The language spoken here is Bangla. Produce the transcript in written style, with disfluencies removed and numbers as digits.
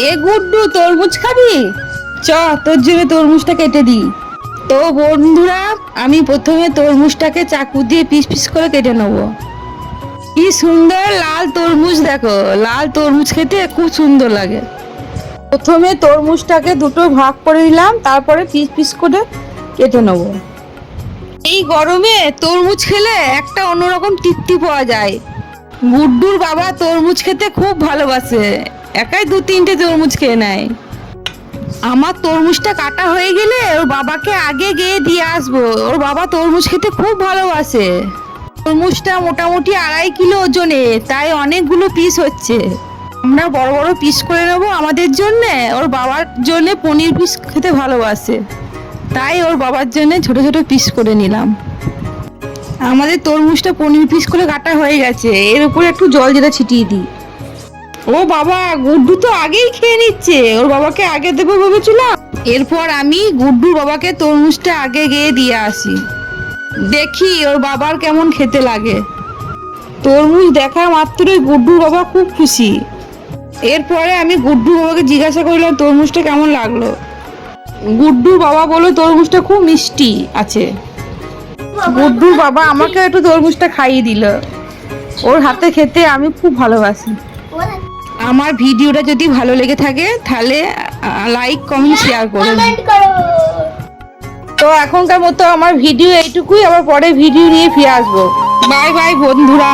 এ গুড্ডু, তরমুজ খাবি? চ, তোর জন্য তরমুজটা কেটে দিই। তো বন্ধুরা, আমি প্রথমে তরমুজটাকে চাকু দিয়ে পিস পিস করে কেটে নেবো। কি সুন্দর লাল তরমুজ, দেখো লাল তরমুজ খেতে খুব সুন্দর লাগে। প্রথমে তরমুজটাকে দুটো ভাগ করে নিলাম, তারপরে পিস পিস করে কেটে নেব। এই গরমে তরমুজ খেলে একটা অন্যরকম তৃপ্তি পাওয়া যায়। গুড্ডুর বাবা তরমুজ খেতে খুব ভালোবাসে, একাই 2-3টে তরমুজ খেয়ে নেয়। আমার তরমুজটা কাটা হয়ে গেলে ওর বাবাকে আগে গিয়ে দিয়ে আসবো। ওর বাবা তরমুজ খেতে খুব ভালোবাসে। তরমুজটা মোটামুটি 2.5 কিলো ওজনে, তাই অনেকগুলো পিস হচ্ছে। আমরা বড় বড় পিস করে নেবো আমাদের জন্যে। ওর বাবার জন্যে পনির পিস খেতে ভালোবাসে, তাই ওর বাবার জন্যে ছোট ছোট পিস করে নিলাম। আমাদের তরমুজটা পনির পিস করে কাটা হয়ে গেছে, এর উপরে একটু জল যেটা ছিটিয়ে দিই। ও বাবা, গুড্ডু তো আগেই খেয়ে নিচ্ছে, ওর বাবাকে আগে দেবো ভেবেছিলাম। এরপর আমি গুড্ডুর বাবাকে তরমুজটা আগে গিয়ে দিয়ে আসি, দেখি ওর বাবার কেমন খেতে লাগে। তরমুজ দেখা মাত্রই গুড্ডুর বাবা খুব খুশি। এরপরে আমি গুড্ডুর বাবাকে জিজ্ঞাসা করলাম তরমুজটা কেমন লাগলো। গুড্ডুর বাবা বললো তরমুজটা খুব মিষ্টি আছে। গুড্ডুর বাবা আমাকে একটু তরমুজটা খাইয়ে দিল। ওর হাতে খেতে আমি খুব ভালোবাসি। আমার ভিডিওটা যদি ভালো লেগে থাকে তাহলে লাইক, কমেন্ট, শেয়ার করুন। তো এখনকার মতো আমার ভিডিও এইটুকুই, আবার পরে ভিডিও নিয়ে ফিরে আসবো। বাই বাই বন্ধুরা।